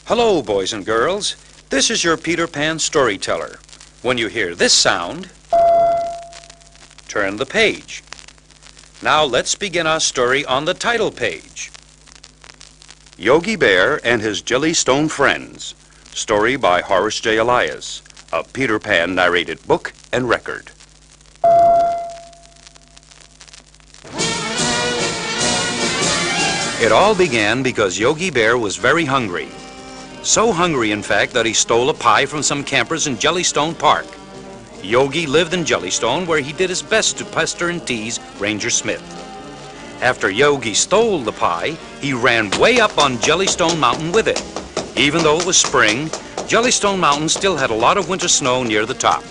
Hello, boys and girls. This is your Peter Pan storyteller. When you hear this sound, turn the page. Now let's begin our story on the title page. Yogi Bear and His Jellystone Friends. Story by Horace J. Elias. A Peter Pan narrated book and record. It all began because Yogi Bear was very hungry. So hungry, in fact, that he stole a pie from some campers in Jellystone Park. Yogi lived in Jellystone, where he did his best to pester and tease Ranger Smith. After Yogi stole the pie, he ran way up on Jellystone Mountain with it. Even though it was spring, Jellystone Mountain still had a lot of winter snow near the top.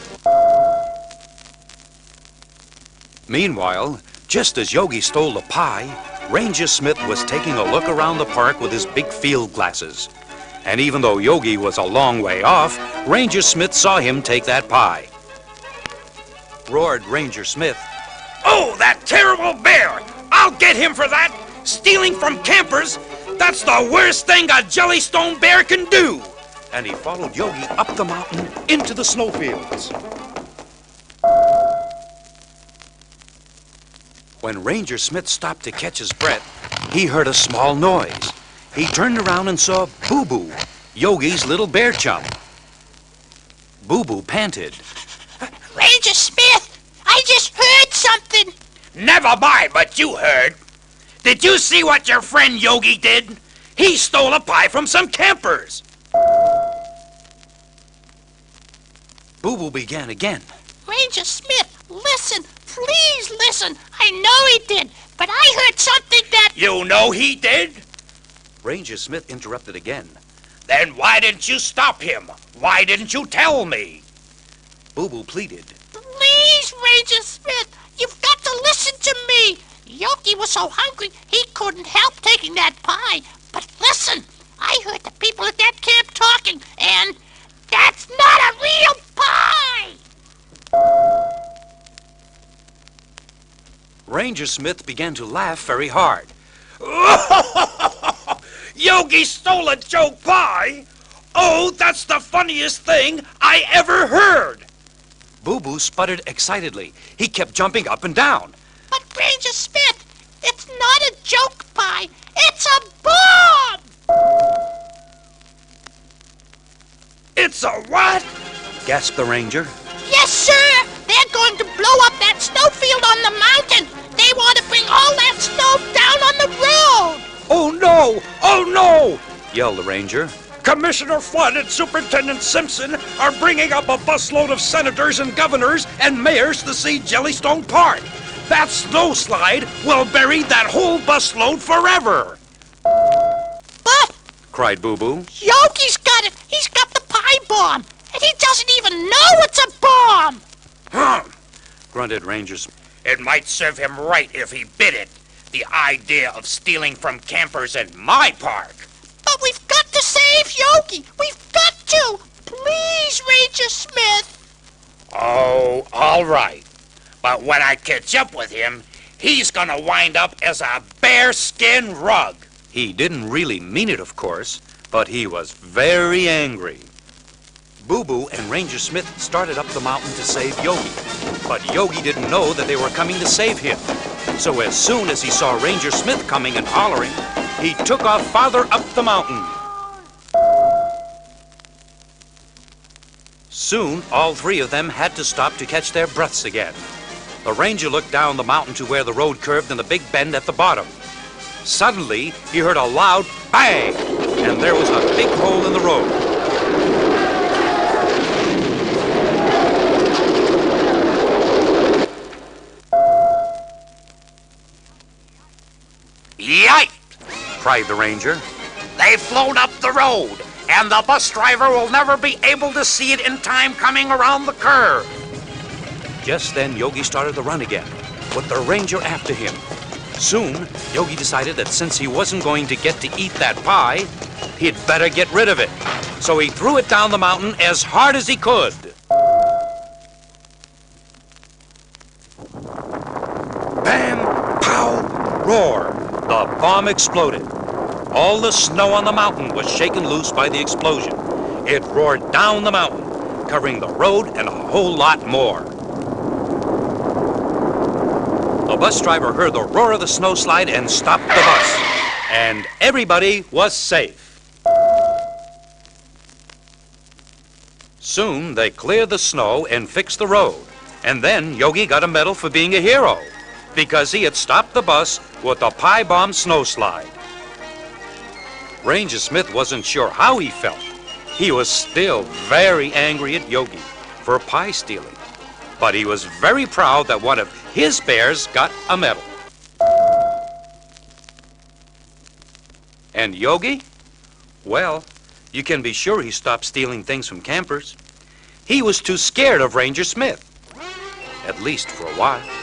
Meanwhile, just as Yogi stole the pie, Ranger Smith was taking a look around the park with his big field glasses. And even though Yogi was a long way off, Ranger Smith saw him take that pie. Roared Ranger Smith, "Oh, that terrible bear! I'll get him for that! Stealing from campers! That's the worst thing a Jellystone bear can do!" And he followed Yogi up the mountain into the snowfields. When Ranger Smith stopped to catch his breath, he heard a small noise. He turned around and saw Boo Boo, Yogi's little bear chum. Boo Boo panted. "Ranger Smith, I just heard something." Never mind what you heard. Did you see what your friend Yogi did? He stole a pie from some campers. Boo Boo began again. "Ranger Smith, listen, please listen. I know he did, but I heard something that..." You know he did? Ranger Smith interrupted again. Then why didn't you stop him? Why didn't you tell me? Boo Boo pleaded. "Please, Ranger Smith, you've got to listen to me. Yogi was so hungry he couldn't help taking that pie. But listen, I heard the people at that camp talking, and that's not a real pie!" Ranger Smith began to laugh very hard. Yogi stole a joke pie? Oh, that's the funniest thing I ever heard. Boo Boo sputtered excitedly. He kept jumping up and down. "But Ranger Smith, it's not a joke pie. It's a bomb!" It's a what? Gasped the ranger. "Yes, sir. They're going to blow up that snowfield on the mountain. They want to bring all that snow down on the road." Oh no! Oh no! Yelled the ranger. Commissioner Flood and Superintendent Simpson are bringing up a busload of senators and governors and mayors to see Jellystone Park. That snowslide will bury that whole busload forever. "But Cried Boo Boo. Yogi's got it. He's got the pie bomb, and he doesn't even know it's a bomb." Grunted Ranger Smith. It might serve him right if he bit it. The idea of stealing from campers in my park. "But we've got to save Yogi. We've got to. Please, Ranger Smith." Oh, all right. But when I catch up with him, he's gonna wind up as a bearskin rug. He didn't really mean it, of course, but he was very angry. Boo Boo and Ranger Smith started up the mountain to save Yogi. But Yogi didn't know that they were coming to save him. So as soon as he saw Ranger Smith coming and hollering, he took off farther up the mountain. Soon, all three of them had to stop to catch their breaths again. The ranger looked down the mountain to where the road curved in the big bend at the bottom. Suddenly, he heard a loud bang, and there was a big hole in the road. Yikes! Cried the ranger. They've flown up the road, and the bus driver will never be able to see it in time coming around the curve. Just then, Yogi started to run again, with the ranger after him. Soon, Yogi decided that since he wasn't going to get to eat that pie, he'd better get rid of it. So he threw it down the mountain as hard as he could. Bam! Pow! Roar! The bomb exploded. All the snow on the mountain was shaken loose by the explosion. It roared down the mountain, covering the road and a whole lot more. The bus driver heard the roar of the snowslide and stopped the bus. And everybody was safe. Soon they cleared the snow and fixed the road. And then Yogi got a medal for being a hero, because he had stopped the bus with a pie bomb snowslide. Ranger Smith wasn't sure how he felt. He was still very angry at Yogi for pie stealing, but he was very proud that one of his bears got a medal. And Yogi? Well, you can be sure he stopped stealing things from campers. He was too scared of Ranger Smith, at least for a while.